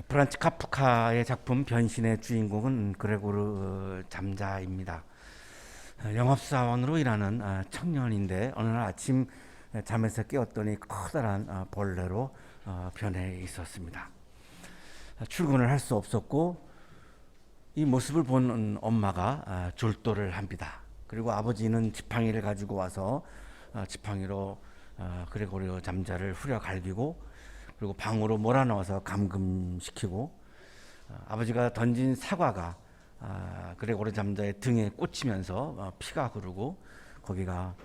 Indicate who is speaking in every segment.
Speaker 1: 프란츠 카프카의 작품 변신의 주인공은 그레고르 잠자입니다. 영업사원으로 일하는 청년인데 어느 날 아침 잠에서 깨었더니 커다란 벌레로 변해 있었습니다. 출근을 할 수 없었고 이 모습을 본 엄마가 졸도를 합니다. 그리고 아버지는 지팡이를 가지고 와서 지팡이로 그레고르 잠자를 후려 갈기고 그리고 방으로 몰아넣어서 감금시키고 아버지가 던진 사과가 그레고르 잠자의 등에 꽂히면서 피가 흐르고 거기가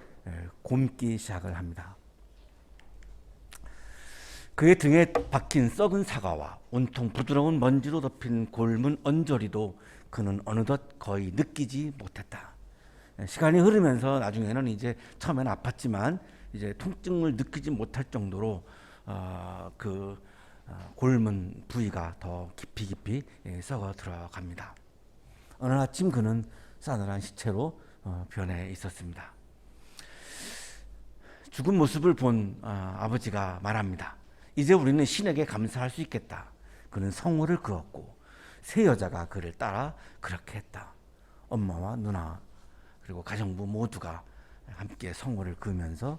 Speaker 1: 곪기 시작을 합니다. 그의 등에 박힌 썩은 사과와 온통 부드러운 먼지로 덮인 골문 언저리도 그는 어느덧 거의 느끼지 못했다. 시간이 흐르면서 나중에는 이제 처음에는 아팠지만 이제 통증을 느끼지 못할 정도로 골문 부위가 더 깊이 썩어 들어갑니다. 어느 아침 그는 싸늘한 시체로 변해 있었습니다. 죽은 모습을 본 아버지가 말합니다. 이제 우리는 신에게 감사할 수 있겠다. 그는 성호를 그었고 세 여자가 그를 따라 그렇게 했다. 엄마와 누나 그리고 가정부 모두가 함께 성호를 그으면서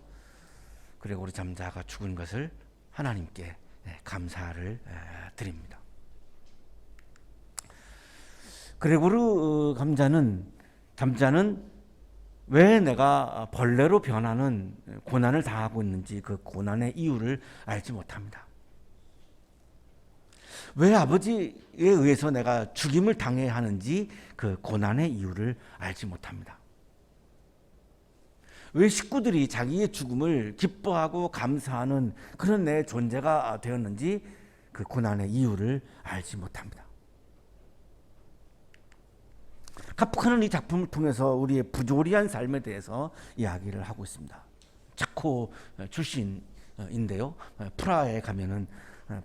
Speaker 1: 그레고르 잠자가 죽은 것을 하나님께 감사를 드립니다. 그레고르 잠자는 왜 내가 벌레로 변하는 고난을 당하고 있는지 그 고난의 이유를 알지 못합니다. 왜 아버지에 의해서 내가 죽임을 당해야 하는지 그 고난의 이유를 알지 못합니다. 왜 식구들이 자기의 죽음을 기뻐하고 감사하는 그런 내 존재가 되었는지 그 고난의 이유를 알지 못합니다. 카프카는 이 작품을 통해서 우리의 부조리한 삶에 대해서 이야기를 하고 있습니다. 체코 출신인데요. 프라하에 가면은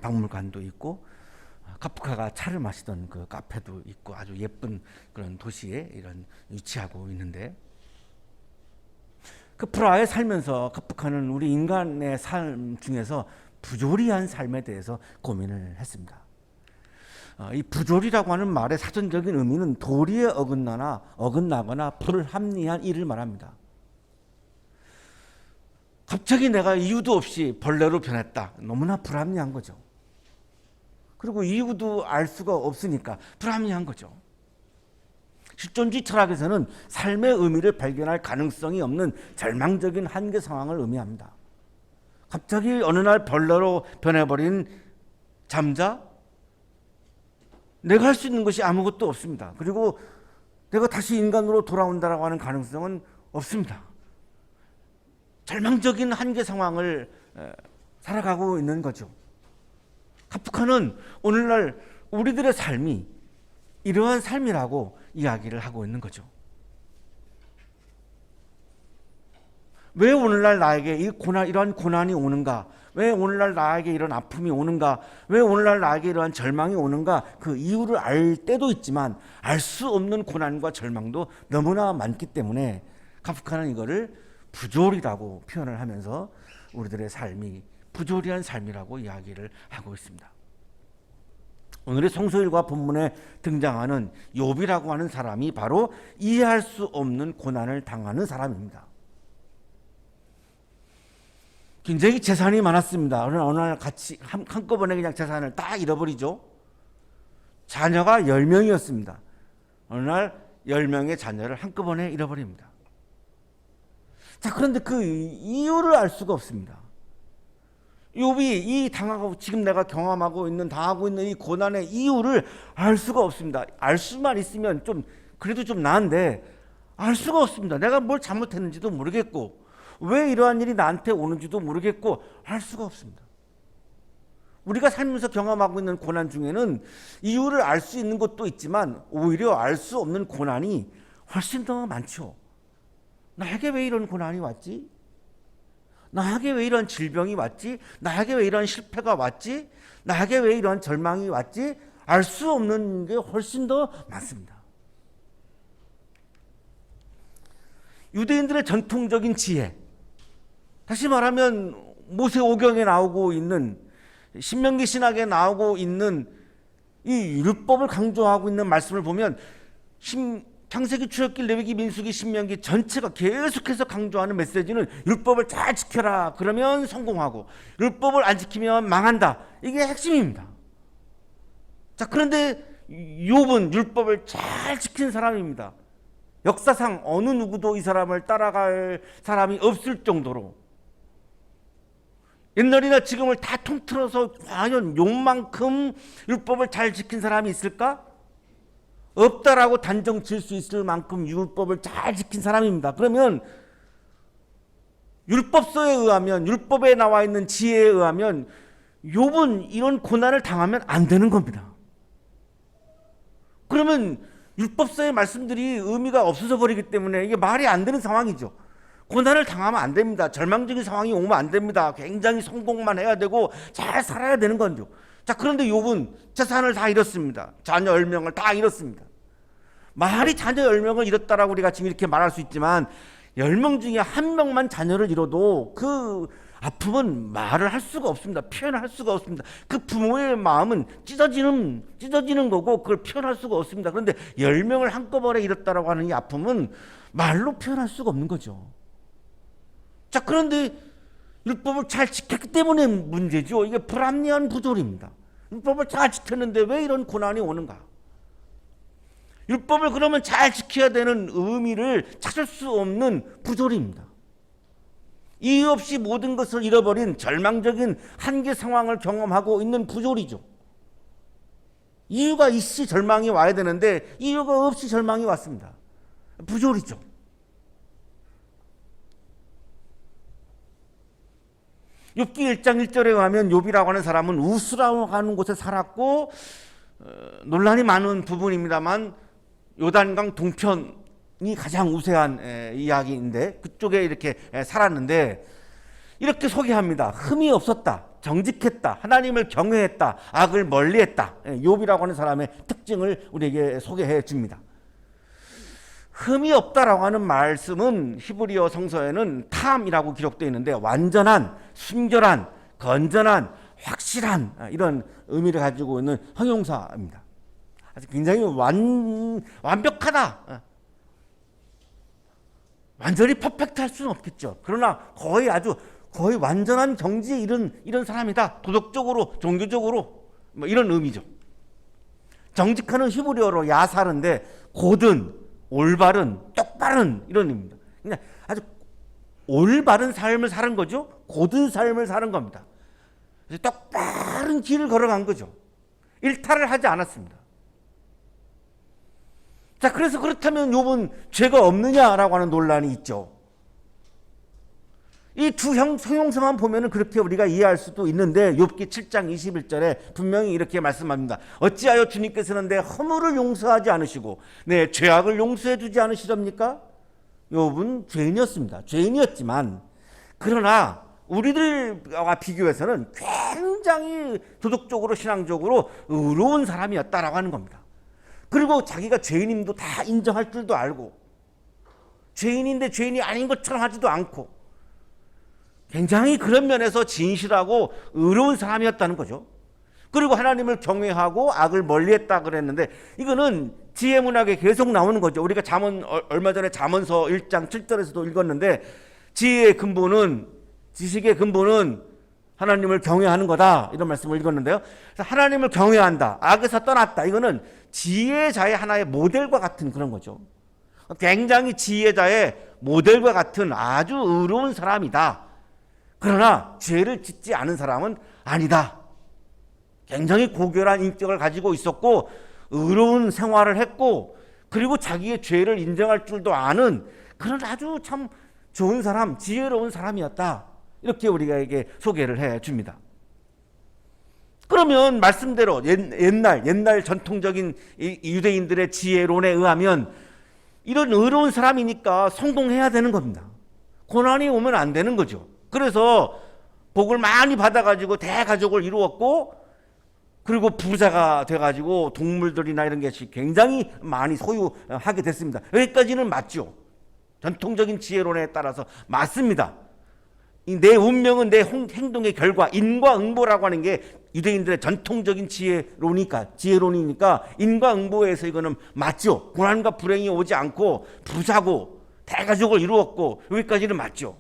Speaker 1: 박물관도 있고 카프카가 차를 마시던 그 카페도 있고 아주 예쁜 그런 도시에 이런 위치하고 있는데 그 프라하에 살면서 카프카는 우리 인간의 삶 중에서 부조리한 삶에 대해서 고민을 했습니다. 이 부조리라고 하는 말의 사전적인 의미는 도리에 어긋나거나 불합리한 일을 말합니다. 갑자기 내가 이유도 없이 벌레로 변했다. 너무나 불합리한 거죠. 그리고 이유도 알 수가 없으니까 불합리한 거죠. 실존주의 철학에서는 삶의 의미를 발견할 가능성이 없는 절망적인 한계 상황을 의미합니다. 갑자기 어느 날 벌레로 변해버린 잠자, 내가 할 수 있는 것이 아무것도 없습니다. 그리고 내가 다시 인간으로 돌아온다라고 하는 가능성은 없습니다. 절망적인 한계 상황을 살아가고 있는 거죠. 카프카는 오늘날 우리들의 삶이 이러한 삶이라고 이야기를 하고 있는 거죠. 왜 오늘날 나에게 이러한 고난이 오는가? 왜 오늘날 나에게 이런 아픔이 오는가? 왜 오늘날 나에게 이러한 절망이 오는가? 그 이유를 알 때도 있지만 알 수 없는 고난과 절망도 너무나 많기 때문에 카프카는 이거를 부조리라고 표현을 하면서 우리들의 삶이 부조리한 삶이라고 이야기를 하고 있습니다. 오늘의 성서일과 본문에 등장하는 욥이라고 하는 사람이 바로 이해할 수 없는 고난을 당하는 사람입니다. 굉장히 재산이 많았습니다. 어느 날 같이 한꺼번에 그냥 재산을 다 잃어버리죠. 자녀가 10명이었습니다. 어느 날 10명의 자녀를 한꺼번에 잃어버립니다. 자, 그런데 그 이유를 알 수가 없습니다. 욥이 이 당하고 지금 내가 당하고 있는 이 고난의 이유를 알 수가 없습니다. 알 수만 있으면 그래도 좀 나은데 알 수가 없습니다. 내가 뭘 잘못했는지도 모르겠고 왜 이러한 일이 나한테 오는지도 모르겠고 알 수가 없습니다. 우리가 살면서 경험하고 있는 고난 중에는 이유를 알 수 있는 것도 있지만 오히려 알 수 없는 고난이 훨씬 더 많죠. 나에게 왜 이런 고난이 왔지? 나에게 왜 이런 질병이 왔지? 나에게 왜 이런 실패가 왔지? 나에게 왜 이런 절망이 왔지? 알 수 없는 게 훨씬 더 많습니다. 유대인들의 전통적인 지혜, 다시 말하면 모세오경에 나오고 있는 신명기 신학에 나오고 있는 이 율법을 강조하고 있는 말씀을 보면 창세기, 출애굽기, 레위기, 민수기, 신명기 전체가 계속해서 강조하는 메시지는 율법을 잘 지켜라. 그러면 성공하고 율법을 안 지키면 망한다. 이게 핵심입니다. 자, 그런데 욥은 율법을 잘 지킨 사람입니다. 역사상 어느 누구도 이 사람을 따라갈 사람이 없을 정도로 옛날이나 지금을 다 통틀어서 과연 욥만큼 율법을 잘 지킨 사람이 있을까? 없다라고 단정 지을 수 있을 만큼 율법을 잘 지킨 사람입니다. 그러면 율법서에 의하면, 율법에 나와 있는 지혜에 의하면 욥은 이런 고난을 당하면 안 되는 겁니다. 그러면 율법서의 말씀들이 의미가 없어져 버리기 때문에 이게 말이 안 되는 상황이죠. 고난을 당하면 안 됩니다. 절망적인 상황이 오면 안 됩니다. 굉장히 성공만 해야 되고 잘 살아야 되는 건죠. 자, 그런데 욥은 재산을 다 잃었습니다. 자녀 10명을 다 잃었습니다. 말이 자녀 10명을 잃었다라고 우리가 지금 이렇게 말할 수 있지만 10명 중에 1명만 자녀를 잃어도 그 아픔은 말을 할 수가 없습니다. 표현을 할 수가 없습니다. 그 부모의 마음은 찢어지는 거고 그걸 표현할 수가 없습니다. 그런데 10명을 한꺼번에 잃었다라고 하는 이 아픔은 말로 표현할 수가 없는 거죠. 자, 그런데 율법을 잘 지켰기 때문에 문제죠. 이게 불합리한 부조리입니다. 율법을 잘 지켰는데 왜 이런 고난이 오는가? 율법을 그러면 잘 지켜야 되는 의미를 찾을 수 없는 부조리입니다. 이유 없이 모든 것을 잃어버린 절망적인 한계 상황을 경험하고 있는 부조리죠. 이유가 있이 절망이 와야 되는데 이유가 없이 절망이 왔습니다. 부조리죠. 욥기 1장 1절에 의하면 욥이라고 하는 사람은 우스라고 하는 곳에 살았고 논란이 많은 부분입니다만 요단강 동편이 가장 우세한 이야기인데 그쪽에 이렇게 살았는데 이렇게 소개합니다. 흠이 없었다. 정직했다. 하나님을 경외했다. 악을 멀리했다. 욥이라고 하는 사람의 특징을 우리에게 소개해 줍니다. 흠이 없다라고 하는 말씀은 히브리어 성서에는 탐이라고 기록되어 있는데 완전한, 순결한, 건전한, 확실한 이런 의미를 가지고 있는 형용사입니다. 아주 굉장히 완벽하다. 완전히 퍼펙트할 수는 없겠죠. 그러나 거의 완전한 경지에 이런 사람이다. 도덕적으로, 종교적으로 뭐 이런 의미죠. 정직하는 히브리어로 야사르인데 고든, 올바른, 똑바른 이런 의미입니다. 그냥 아주 올바른 삶을 사는 거죠. 고든 삶을 사는 겁니다. 그래서 똑바른 길을 걸어간 거죠. 일탈을 하지 않았습니다. 자, 그래서 그렇다면 욥은 죄가 없느냐라고 하는 논란이 있죠. 이 두 형용사만 보면은 그렇게 우리가 이해할 수도 있는데 욥기 7장 21절에 분명히 이렇게 말씀합니다. 어찌하여 주님께서는 내 허물을 용서하지 않으시고 내 죄악을 용서해 주지 않으시렵니까? 욥은 죄인이었습니다. 죄인이었지만 그러나 우리들과 비교해서는 굉장히 도덕적으로 신앙적으로 의로운 사람이었다라고 하는 겁니다. 그리고 자기가 죄인임도 다 인정할 줄도 알고 죄인인데 죄인이 아닌 것처럼 하지도 않고 굉장히 그런 면에서 진실하고 의로운 사람이었다는 거죠. 그리고 하나님을 경외하고 악을 멀리했다 그랬는데 이거는 지혜 문학에 계속 나오는 거죠. 우리가 얼마 전에 잠언서 1장 7절에서도 읽었는데 지혜의 근본은, 지식의 근본은 하나님을 경외하는 거다 이런 말씀을 읽었는데요. 그래서 하나님을 경외한다, 악에서 떠났다, 이거는 지혜자의 하나의 모델과 같은 그런 거죠. 굉장히 지혜자의 모델과 같은 아주 의로운 사람이다. 그러나 죄를 짓지 않은 사람은 아니다. 굉장히 고결한 인격을 가지고 있었고 의로운 생활을 했고 그리고 자기의 죄를 인정할 줄도 아는 그런 아주 참 좋은 사람, 지혜로운 사람이었다. 이렇게 우리에게 소개를 해줍니다. 그러면 말씀대로 옛날 전통적인 유대인들의 지혜론에 의하면 이런 의로운 사람이니까 성공해야 되는 겁니다. 고난이 오면 안 되는 거죠. 그래서 복을 많이 받아가지고 대가족을 이루었고 그리고 부자가 돼가지고 동물들이나 이런 것이 굉장히 많이 소유하게 됐습니다. 여기까지는 맞죠. 전통적인 지혜론에 따라서 맞습니다. 이 내 운명은 내 행동의 결과, 인과응보라고 하는 게 유대인들의 전통적인 지혜론이니까 인과응보에서 이거는 맞죠. 고난과 불행이 오지 않고 부자고 대가족을 이루었고 여기까지는 맞죠.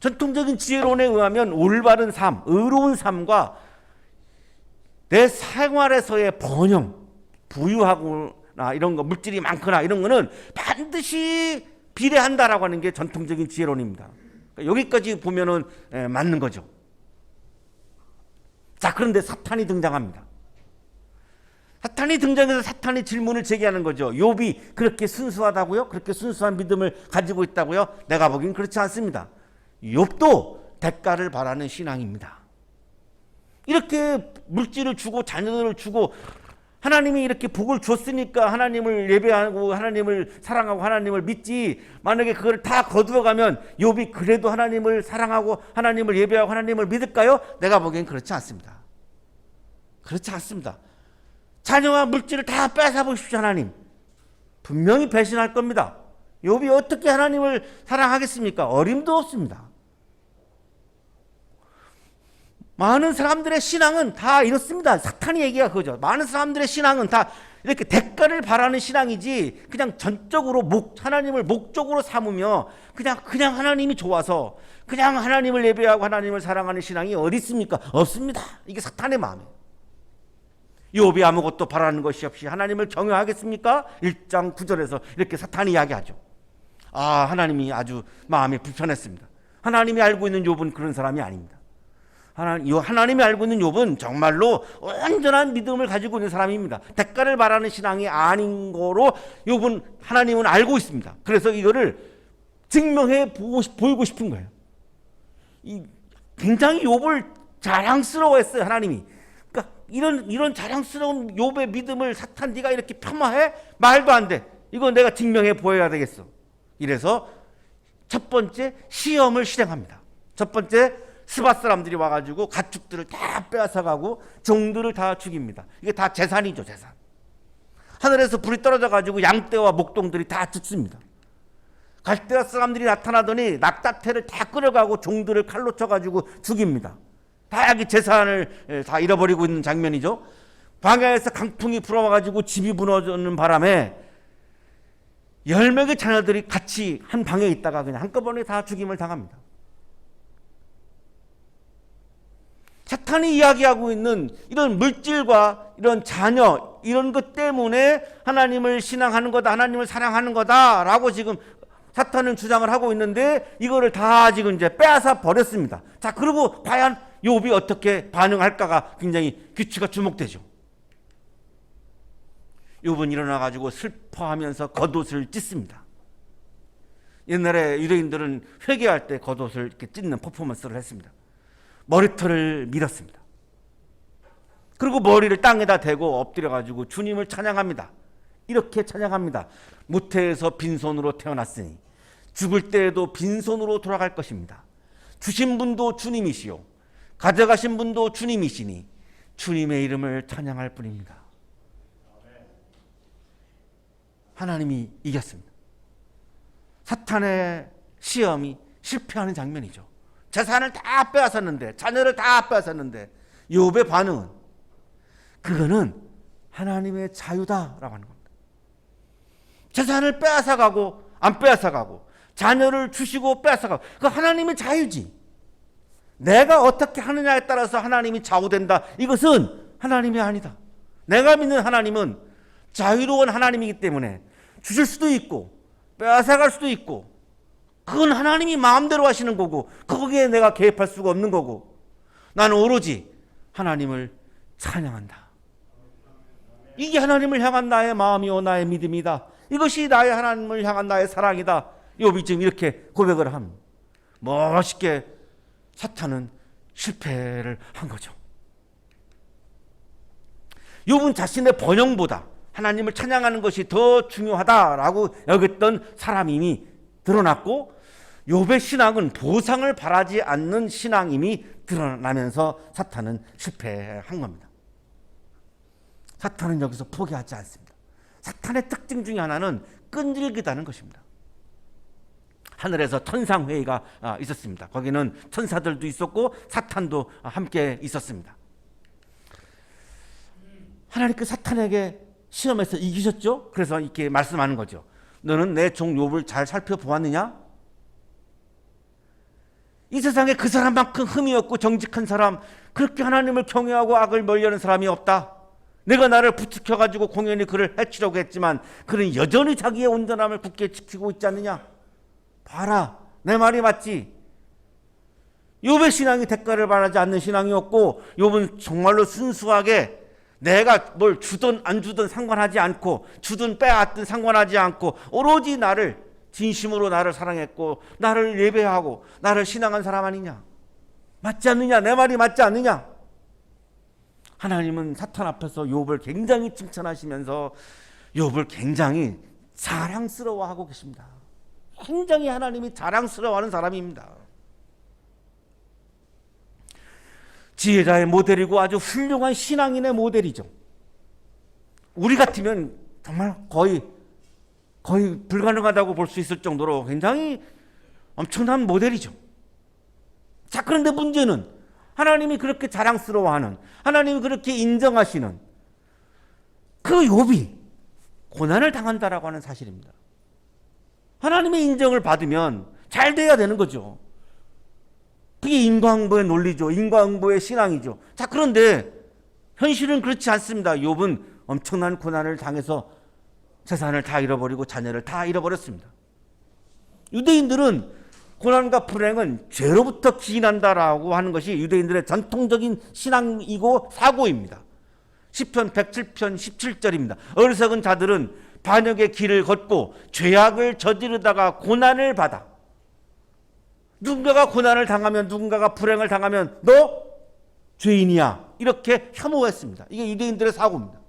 Speaker 1: 전통적인 지혜론에 의하면 올바른 삶, 의로운 삶과 내 생활에서의 번영, 부유하거나 이런 거, 물질이 많거나 이런 거는 반드시 비례한다라고 하는 게 전통적인 지혜론입니다. 그러니까 여기까지 보면은 맞는 거죠. 자, 그런데 사탄이 등장합니다. 사탄이 등장해서 사탄이 질문을 제기하는 거죠. 욥이 그렇게 순수하다고요? 그렇게 순수한 믿음을 가지고 있다고요? 내가 보기엔 그렇지 않습니다. 욥도 대가를 바라는 신앙입니다. 이렇게 물질을 주고 자녀들을 주고 하나님이 이렇게 복을 줬으니까 하나님을 예배하고 하나님을 사랑하고 하나님을 믿지, 만약에 그걸 다 거두어가면 욥이 그래도 하나님을 사랑하고 하나님을 예배하고 하나님을 믿을까요? 내가 보기엔 그렇지 않습니다. 그렇지 않습니다. 자녀와 물질을 다 뺏어 보십시오. 하나님 분명히 배신할 겁니다. 욥이 어떻게 하나님을 사랑하겠습니까? 어림도 없습니다. 많은 사람들의 신앙은 다 이렇습니다. 사탄이 얘기가 그거죠. 많은 사람들의 신앙은 다 이렇게 대가를 바라는 신앙이지, 그냥 전적으로 하나님을 목적으로 삼으며 그냥 하나님이 좋아서 그냥 하나님을 예배하고 하나님을 사랑하는 신앙이 어디 있습니까? 없습니다. 이게 사탄의 마음이에요. 욥이 아무것도 바라는 것이 없이 하나님을 경외하겠습니까? 1장 9절에서 이렇게 사탄이 이야기하죠. 아, 하나님이 아주 마음이 불편했습니다. 하나님이 알고 있는 욥은 그런 사람이 아닙니다. 하나님이 알고 있는 욥은 정말로 온전한 믿음을 가지고 있는 사람입니다. 대가를 바라는 신앙이 아닌 거로 욥은 하나님은 알고 있습니다. 그래서 이거를 증명해 보이고 싶은 거예요. 굉장히 욥을 자랑스러워했어요, 하나님이. 그러니까 이런 자랑스러운 욥의 믿음을 사탄, 네가 이렇게 폄하해? 말도 안 돼. 이거 내가 증명해 보여야 되겠어. 이래서 첫 번째 시험을 실행합니다. 첫 번째, 스바 사람들이 와가지고 가축들을 다 빼앗아가고 종들을 다 죽입니다. 이게 다 재산이죠, 재산. 하늘에서 불이 떨어져가지고 양떼와 목동들이 다 죽습니다. 갈대아 사람들이 나타나더니 낙타태를 다 끌어가고 종들을 칼로 쳐가지고 죽입니다. 다 여기 재산을 다 잃어버리고 있는 장면이죠. 광야에서 강풍이 불어와가지고 집이 무너지는 바람에 10명의 자녀들이 같이 한 방에 있다가 그냥 한꺼번에 다 죽임을 당합니다. 사탄이 이야기하고 있는 이런 물질과 이런 자녀, 이런 것 때문에 하나님을 신앙하는 거다, 하나님을 사랑하는 거다라고 지금 사탄은 주장을 하고 있는데, 이거를 다 지금 이제 빼앗아 버렸습니다. 자, 그리고 과연 욥이 어떻게 반응할까가 굉장히 귀추가 주목되죠. 욥은 일어나 가지고 슬퍼하면서 겉옷을 찢습니다. 옛날에 유대인들은 회개할 때 겉옷을 이렇게 찢는 퍼포먼스를 했습니다. 머리털을 밀었습니다. 그리고 머리를 땅에다 대고 엎드려 가지고 주님을 찬양합니다. 이렇게 찬양합니다. 무태에서 빈손으로 태어났으니 죽을 때에도 빈손으로 돌아갈 것입니다. 주신 분도 주님이시요 가져가신 분도 주님이시니 주님의 이름을 찬양할 뿐입니다. 하나님이 이겼습니다. 사탄의 시험이 실패하는 장면이죠. 재산을 다 빼앗았는데, 자녀를 다 빼앗았는데 욥의 반응은, 그거는 하나님의 자유다라고 하는 겁니다. 재산을 빼앗아가고 안 빼앗아가고 자녀를 주시고 빼앗아가고, 그거 하나님의 자유지. 내가 어떻게 하느냐에 따라서 하나님이 좌우된다, 이것은 하나님이 아니다. 내가 믿는 하나님은 자유로운 하나님이기 때문에 주실 수도 있고 빼앗아갈 수도 있고, 그건 하나님이 마음대로 하시는 거고 거기에 내가 개입할 수가 없는 거고, 나는 오로지 하나님을 찬양한다. 이게 하나님을 향한 나의 마음이요 나의 믿음이다. 이것이 나의 하나님을 향한 나의 사랑이다. 욥이 지금 이렇게 고백을 합니다. 멋있게 사탄은 실패를 한 거죠. 욥은 자신의 번영보다 하나님을 찬양하는 것이 더 중요하다라고 여겼던 사람임이 드러났고, 욥의 신앙은 보상을 바라지 않는 신앙임이 드러나면서 사탄은 실패한 겁니다. 사탄은 여기서 포기하지 않습니다. 사탄의 특징 중에 하나는 끈질기다는 것입니다. 하늘에서 천상회의가 있었습니다. 거기는 천사들도 있었고 사탄도 함께 있었습니다. 하나님께 사탄에게 시험에서 이기셨죠? 그래서 이렇게 말씀하는 거죠. 너는 내 종 욥을 잘 살펴보았느냐? 이 세상에 그 사람만큼 흠이 없고 정직한 사람, 그렇게 하나님을 경외하고 악을 멀리하는 사람이 없다. 내가 나를 부추겨가지고 공연히 그를 해치려고 했지만 그는 여전히 자기의 온전함을 굳게 지키고 있지 않느냐? 봐라, 내 말이 맞지? 욥의 신앙이 대가를 바라지 않는 신앙이었고, 욥은 정말로 순수하게 내가 뭘 주든 안 주든 상관하지 않고, 주든 빼앗든 상관하지 않고, 오로지 나를 진심으로 나를 사랑했고 나를 예배하고 나를 신앙한 사람 아니냐? 맞지 않느냐? 내 말이 맞지 않느냐? 하나님은 사탄 앞에서 욥을 굉장히 칭찬하시면서 욥을 굉장히 자랑스러워하고 계십니다. 굉장히 하나님이 자랑스러워하는 사람입니다. 지혜자의 모델이고 아주 훌륭한 신앙인의 모델이죠. 우리 같으면 정말 거의 불가능하다고 볼 수 있을 정도로 굉장히 엄청난 모델이죠. 자, 그런데 문제는 하나님이 그렇게 자랑스러워하는, 하나님이 그렇게 인정하시는 그 욥이 고난을 당한다라고 하는 사실입니다. 하나님의 인정을 받으면 잘 돼야 되는 거죠. 그게 인과응보의 논리죠. 인과응보의 신앙이죠. 자, 그런데 현실은 그렇지 않습니다. 욥은 엄청난 고난을 당해서 재산을 다 잃어버리고 자녀를 다 잃어버렸습니다. 유대인들은 고난과 불행은 죄로부터 기인한다라고 하는 것이 유대인들의 전통적인 신앙이고 사고입니다. 시편 107편 17절입니다. 어리석은 자들은 반역의 길을 걷고 죄악을 저지르다가 고난을 받아. 누군가가 고난을 당하면, 누군가가 불행을 당하면 너 죄인이야, 이렇게 혐오했습니다. 이게 유대인들의 사고입니다.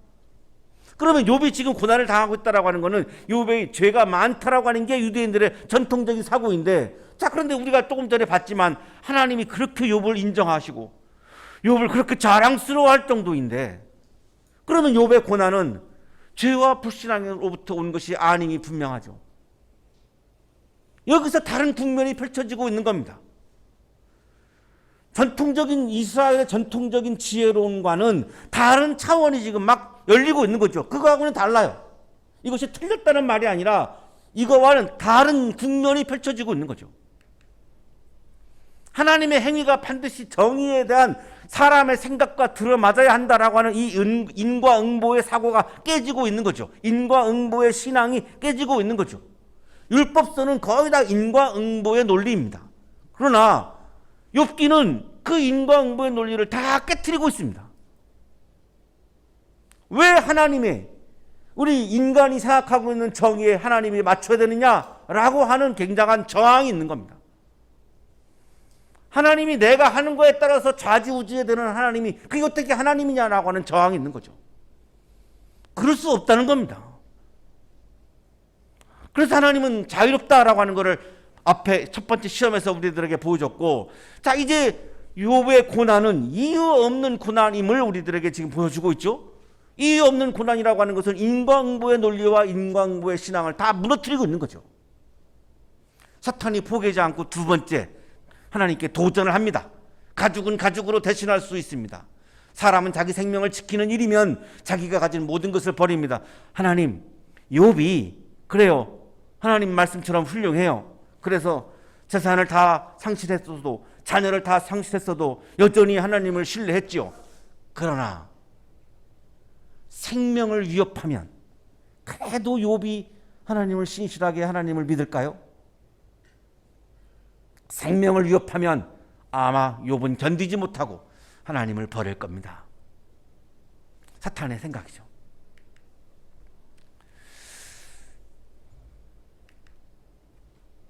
Speaker 1: 그러면 욥이 지금 고난을 당하고 있다라고 하는 것은 욥의 죄가 많다라고 하는 게 유대인들의 전통적인 사고인데, 자, 그런데 우리가 조금 전에 봤지만 하나님이 그렇게 욥을 인정하시고 욥을 그렇게 자랑스러워할 정도인데, 그러면 욥의 고난은 죄와 불신앙으로부터 온 것이 아님이 분명하죠. 여기서 다른 국면이 펼쳐지고 있는 겁니다. 전통적인 이스라엘의 전통적인 지혜로움과는 다른 차원이 지금 막 열리고 있는 거죠. 그거하고는 달라요. 이것이 틀렸다는 말이 아니라 이거와는 다른 국면이 펼쳐지고 있는 거죠. 하나님의 행위가 반드시 정의에 대한 사람의 생각과 들어맞아야 한다라고 하는 이 인과응보의 사고가 깨지고 있는 거죠. 인과응보의 신앙이 깨지고 있는 거죠. 율법서는 거의 다 인과응보의 논리입니다. 그러나 욥기는 그 인과응보의 논리를 다 깨트리고 있습니다. 왜 하나님의, 우리 인간이 생각하고 있는 정의에 하나님이 맞춰야 되느냐라고 하는 굉장한 저항이 있는 겁니다. 하나님이 내가 하는 거에 따라서 좌지우지에 되는 하나님이 그게 어떻게 하나님이냐라고 하는 저항이 있는 거죠. 그럴 수 없다는 겁니다. 그래서 하나님은 자유롭다라고 하는 것을 앞에 첫 번째 시험에서 우리들에게 보여줬고, 자, 이제 욥의 고난은 이유 없는 고난임을 우리들에게 지금 보여주고 있죠. 이유 없는 고난이라고 하는 것은 인과응보의 논리와 인과응보의 신앙을 다 무너뜨리고 있는 거죠. 사탄이 포기하지 않고 두 번째, 하나님께 도전을 합니다. 가죽은 가죽으로 대신할 수 있습니다. 사람은 자기 생명을 지키는 일이면 자기가 가진 모든 것을 버립니다. 하나님, 욥이 그래요. 하나님 말씀처럼 훌륭해요. 그래서 재산을 다 상실했어도, 자녀를 다 상실했어도 여전히 하나님을 신뢰했지요. 그러나 생명을 위협하면 그래도 욥이 하나님을 신실하게 하나님을 믿을까요? 생명을 위협하면 아마 욥은 견디지 못하고 하나님을 버릴 겁니다. 사탄의 생각이죠.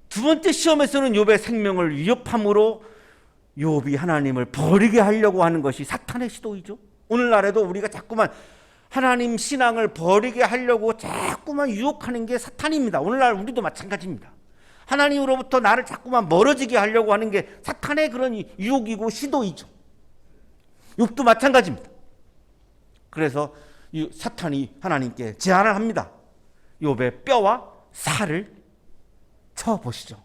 Speaker 1: 두 번째 시험에서는 욥의 생명을 위협함으로 욥이 하나님을 버리게 하려고 하는 것이 사탄의 시도이죠. 오늘날에도 우리가 자꾸만 하나님 신앙을 버리게 하려고 자꾸만 유혹하는 게 사탄입니다. 오늘날 우리도 마찬가지입니다. 하나님으로부터 나를 자꾸만 멀어지게 하려고 하는 게 사탄의 그런 유혹이고 시도이죠. 욥도 마찬가지입니다. 그래서 사탄이 하나님께 제안을 합니다. 욥의 뼈와 살을 쳐보시죠.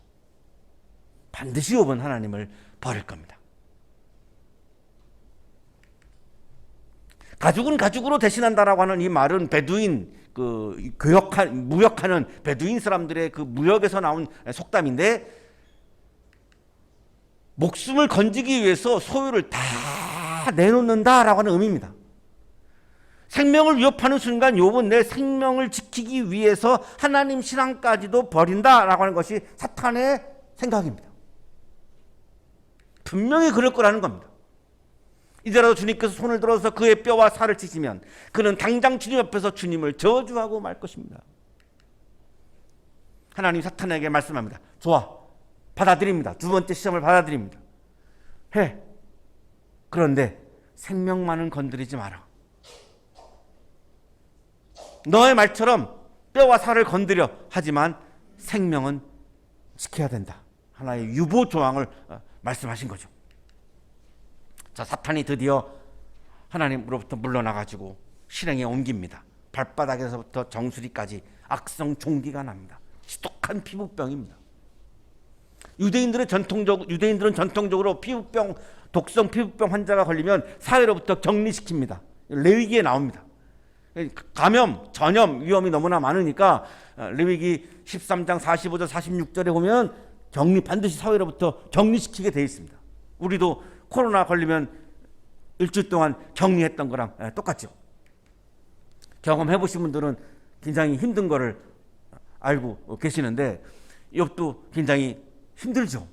Speaker 1: 반드시 욥은 하나님을 버릴 겁니다. 가죽은 가죽으로 대신한다라고 하는 이 말은 베두인 무역하는 베두인 사람들의 그 무역에서 나온 속담인데, 목숨을 건지기 위해서 소유를 다 내놓는다라고 하는 의미입니다. 생명을 위협하는 순간 욥은 내 생명을 지키기 위해서 하나님 신앙까지도 버린다라고 하는 것이 사탄의 생각입니다. 분명히 그럴 거라는 겁니다. 이제라도 주님께서 손을 들어서 그의 뼈와 살을 치시면 그는 당장 주님 앞에서 주님을 저주하고 말 것입니다. 하나님 사탄에게 말씀합니다. 좋아, 받아들입니다. 두 번째 시험을 받아들입니다. 해. 그런데 생명만은 건드리지 마라. 너의 말처럼 뼈와 살을 건드려. 하지만 생명은 지켜야 된다. 하나의 유보 조항을 말씀하신 거죠. 자, 사탄이 드디어 하나님으로부터 물러나가지고 실행에 옮깁니다. 발바닥에서부터 정수리까지 악성 종기가 납니다. 지독한 피부병입니다. 유대인들은 전통적으로 독성 피부병 환자가 걸리면 사회로부터 격리시킵니다. 레위기에 나옵니다. 감염, 전염 위험이 너무나 많으니까 레위기 13장 45절 46절에 보면 반드시 사회로부터 격리시키게 되어 있습니다. 우리도 코로나 걸리면 일주일 동안 격리했던 거랑 똑같죠. 경험해 보신 분들은 굉장히 힘든 거를 알고 계시는데, 욥도 굉장히 힘들죠.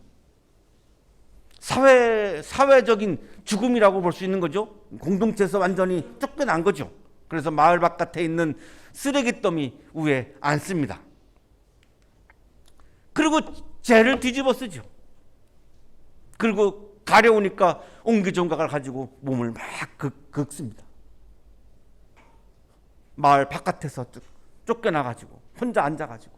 Speaker 1: 사회적인 죽음이라고 볼 수 있는 거죠. 공동체에서 완전히 쫓겨난 거죠. 그래서 마을 바깥에 있는 쓰레기더미 위에 앉습니다. 그리고 죄를 뒤집어 쓰죠. 그리고 가려우니까 옹기종각을 가지고 몸을 막 긁습니다. 마을 바깥에서 쫓겨나가지고 혼자 앉아가지고.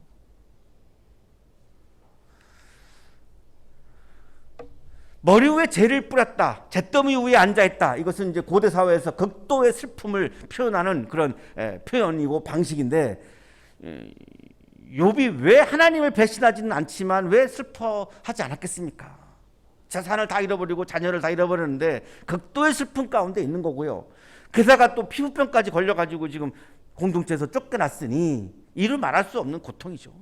Speaker 1: 머리 위에 재를 뿌렸다, 잿더미 위에 앉아있다. 이것은 이제 고대 사회에서 극도의 슬픔을 표현하는 그런 표현이고 방식인데, 욥이 왜 하나님을 배신하지는 않지만 왜 슬퍼하지 않았겠습니까? 재산을 다 잃어버리고 자녀를 다 잃어버렸는데 극도의 슬픔 가운데 있는 거고요. 게다가 또 피부병까지 걸려가지고 지금 공동체에서 쫓겨났으니 이를 말할 수 없는 고통이죠.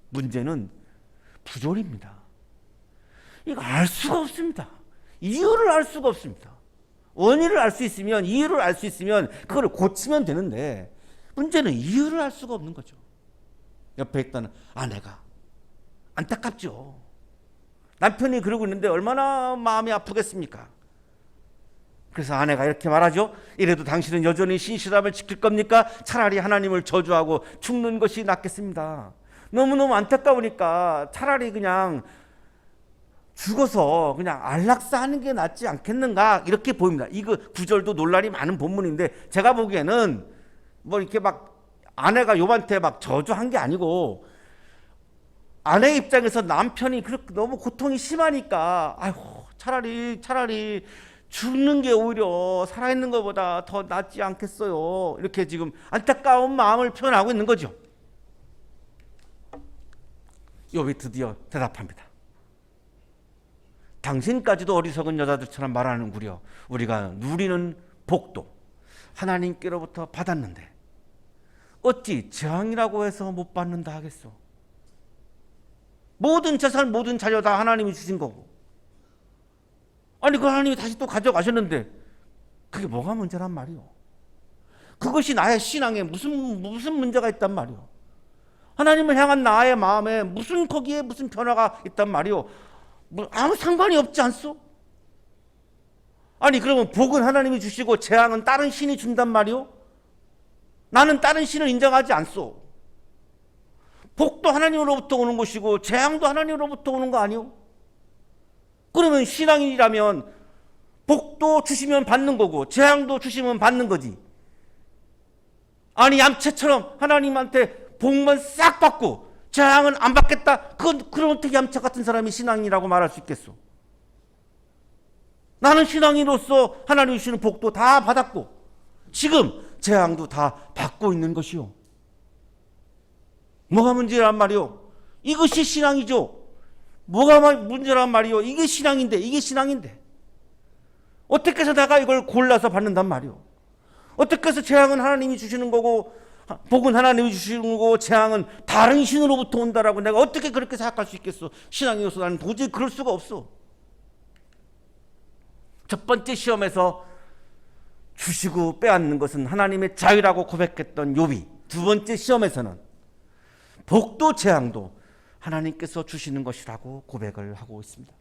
Speaker 1: 문제는 부조리입니다. 이거 알 수가 없습니다. 이유를 알 수가 없습니다. 원인을 알 수 있으면, 이유를 알 수 있으면 그걸 고치면 되는데, 문제는 이유를 알 수가 없는 거죠. 옆에 있다는 아내가 안타깝죠. 남편이 그러고 있는데 얼마나 마음이 아프겠습니까? 그래서 아내가 이렇게 말하죠. 이래도 당신은 여전히 신실함을 지킬 겁니까? 차라리 하나님을 저주하고 죽는 것이 낫겠습니다. 너무너무 안타까우니까 차라리 그냥 죽어서 그냥 안락사하는 게 낫지 않겠는가, 이렇게 보입니다. 이거 구절도 논란이 많은 본문인데, 제가 보기에는 뭐 이렇게 막 아내가 욥한테 막 저주한 게 아니고, 아내 입장에서 남편이 그렇게 너무 고통이 심하니까 아이고 차라리 죽는 게 오히려 살아있는 것보다 더 낫지 않겠어요, 이렇게 지금 안타까운 마음을 표현하고 있는 거죠. 욥이 드디어 대답합니다. 당신까지도 어리석은 여자들처럼 말하는구려. 우리가 누리는 복도 하나님께로부터 받았는데 어찌 재앙이라고 해서 못 받는다 하겠소? 모든 재산, 모든 자녀 다 하나님이 주신 거고, 아니 그 하나님이 다시 또 가져가셨는데 그게 뭐가 문제란 말이오? 그것이 나의 신앙에 무슨 문제가 있단 말이오? 하나님을 향한 나의 마음에 거기에 무슨 변화가 있단 말이오? 뭐 아무 상관이 없지 않소? 아니 그러면 복은 하나님이 주시고 재앙은 다른 신이 준단 말이오? 나는 다른 신을 인정하지 않소. 복도 하나님으로부터 오는 것이고 재앙도 하나님으로부터 오는 거 아니오? 그러면 신앙인이라면 복도 주시면 받는 거고 재앙도 주시면 받는 거지. 아니 얌체처럼 하나님한테 복만 싹 받고 재앙은 안 받겠다, 그럼 어떻게 얌체 같은 사람이 신앙인이라고 말할 수 있겠소? 나는 신앙인으로서 하나님이 주시는 복도 다 받았고 지금 재앙도 다 받고 있는 것이요. 뭐가 문제란 말이오? 이것이 신앙이죠. 뭐가 문제란 말이요? 이게 신앙인데. 어떻게 해서 내가 이걸 골라서 받는단 말이요? 어떻게 해서 재앙은 하나님이 주시는 거고 복은 하나님이 주시는 거고 재앙은 다른 신으로부터 온다라고 내가 어떻게 그렇게 생각할 수 있겠어? 신앙이어서 나는 도저히 그럴 수가 없어. 첫 번째 시험에서 주시고 빼앗는 것은 하나님의 자유라고 고백했던 욥이, 두 번째 시험에서는 복도 재앙도 하나님께서 주시는 것이라고 고백을 하고 있습니다.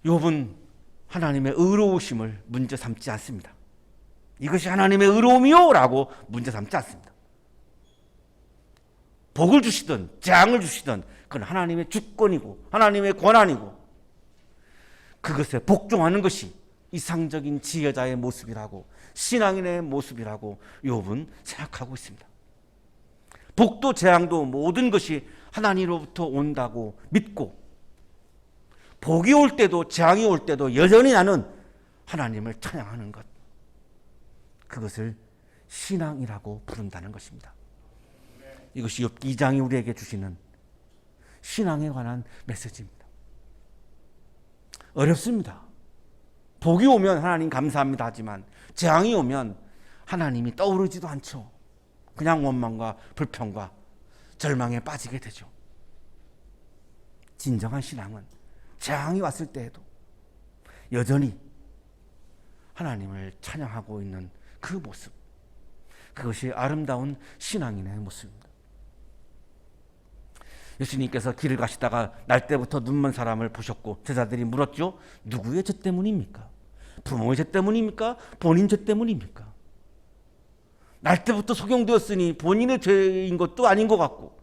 Speaker 1: 욥은 하나님의 의로우심을 문제 삼지 않습니다. 이것이 하나님의 의로움이요? 라고 문제 삼지 않습니다. 복을 주시든 재앙을 주시든 그건 하나님의 주권이고 하나님의 권한이고 그것에 복종하는 것이 이상적인 지혜자의 모습이라고, 신앙인의 모습이라고 욥은 생각하고 있습니다. 복도 재앙도 모든 것이 하나님으로부터 온다고 믿고 복이 올 때도 재앙이 올 때도 여전히 나는 하나님을 찬양하는 것, 그것을 신앙이라고 부른다는 것입니다. 이것이 욥기 2장이 우리에게 주시는 신앙에 관한 메시지입니다. 어렵습니다. 복이 오면 하나님 감사합니다 하지만 재앙이 오면 하나님이 떠오르지도 않죠. 그냥 원망과 불평과 절망에 빠지게 되죠. 진정한 신앙은 재앙이 왔을 때에도 여전히 하나님을 찬양하고 있는 그 모습, 그것이 아름다운 신앙인의 모습입니다. 예수님께서 길을 가시다가 날 때부터 눈먼 사람을 보셨고 제자들이 물었죠. 누구의 죄 때문입니까? 부모의 죄 때문입니까? 본인 죄 때문입니까? 날 때부터 속용되었으니 본인의 죄인 것도 아닌 것 같고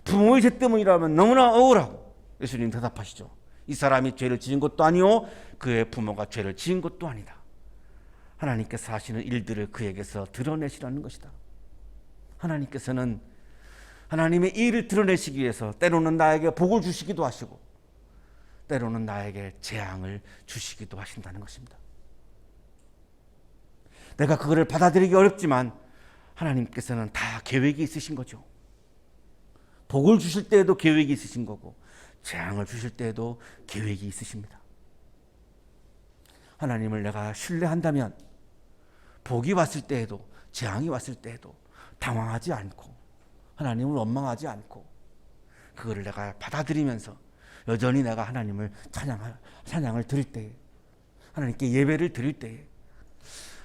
Speaker 1: 부모의 죄 때문이라면 너무나 억울하고 예수님 대답하시죠. 이 사람이 죄를 지은 것도 아니요 그의 부모가 죄를 지은 것도 아니다. 하나님께서 하시는 일들을 그에게서 드러내시라는 것이다. 하나님께서는 하나님의 일을 드러내시기 위해서 때로는 나에게 복을 주시기도 하시고 때로는 나에게 재앙을 주시기도 하신다는 것입니다. 내가 그거를 받아들이기 어렵지만 하나님께서는 다 계획이 있으신 거죠. 복을 주실 때에도 계획이 있으신 거고 재앙을 주실 때에도 계획이 있으십니다. 하나님을 내가 신뢰한다면 복이 왔을 때에도 재앙이 왔을 때에도 당황하지 않고 하나님을 원망하지 않고 그거를 내가 받아들이면서 여전히 내가 하나님을 찬양을 드릴 때에, 하나님께 예배를 드릴 때에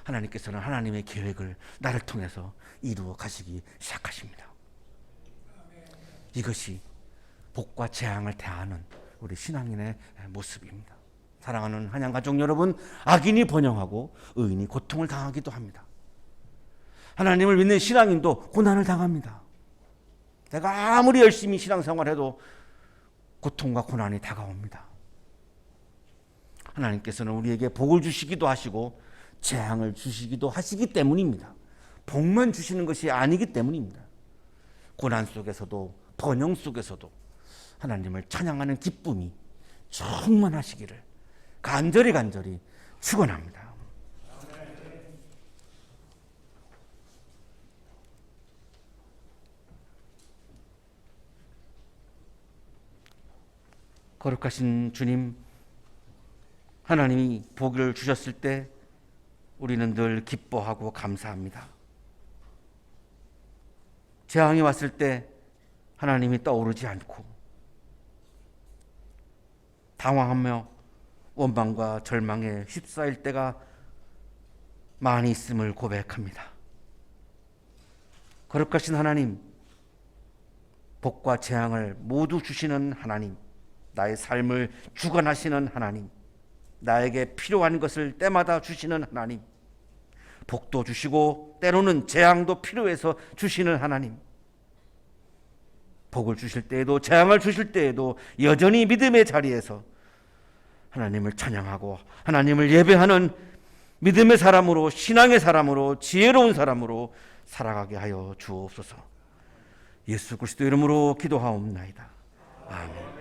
Speaker 1: 하나님께서는 하나님의 계획을 나를 통해서 이루어 가시기 시작하십니다. 이것이 복과 재앙을 대하는 우리 신앙인의 모습입니다. 사랑하는 한양가족 여러분, 악인이 번영하고 의인이 고통을 당하기도 합니다. 하나님을 믿는 신앙인도 고난을 당합니다. 내가 아무리 열심히 신앙생활해도 고통과 고난이 다가옵니다. 하나님께서는 우리에게 복을 주시기도 하시고 재앙을 주시기도 하시기 때문입니다. 복만 주시는 것이 아니기 때문입니다. 고난 속에서도 번영 속에서도 하나님을 찬양하는 기쁨이 충만하시기를 간절히 축원합니다. 거룩하신 주님, 하나님이 복을 주셨을 때 우리는 늘 기뻐하고 감사합니다. 재앙이 왔을 때 하나님이 떠오르지 않고 당황하며 원망과 절망에 휩싸일 때가 많이 있음을 고백합니다. 거룩하신 하나님, 복과 재앙을 모두 주시는 하나님, 나의 삶을 주관하시는 하나님, 나에게 필요한 것을 때마다 주시는 하나님, 복도 주시고 때로는 재앙도 필요해서 주시는 하나님, 복을 주실 때에도 재앙을 주실 때에도 여전히 믿음의 자리에서 하나님을 찬양하고 하나님을 예배하는 믿음의 사람으로, 신앙의 사람으로, 지혜로운 사람으로 살아가게 하여 주옵소서. 예수 그리스도 이름으로 기도하옵나이다. 아멘.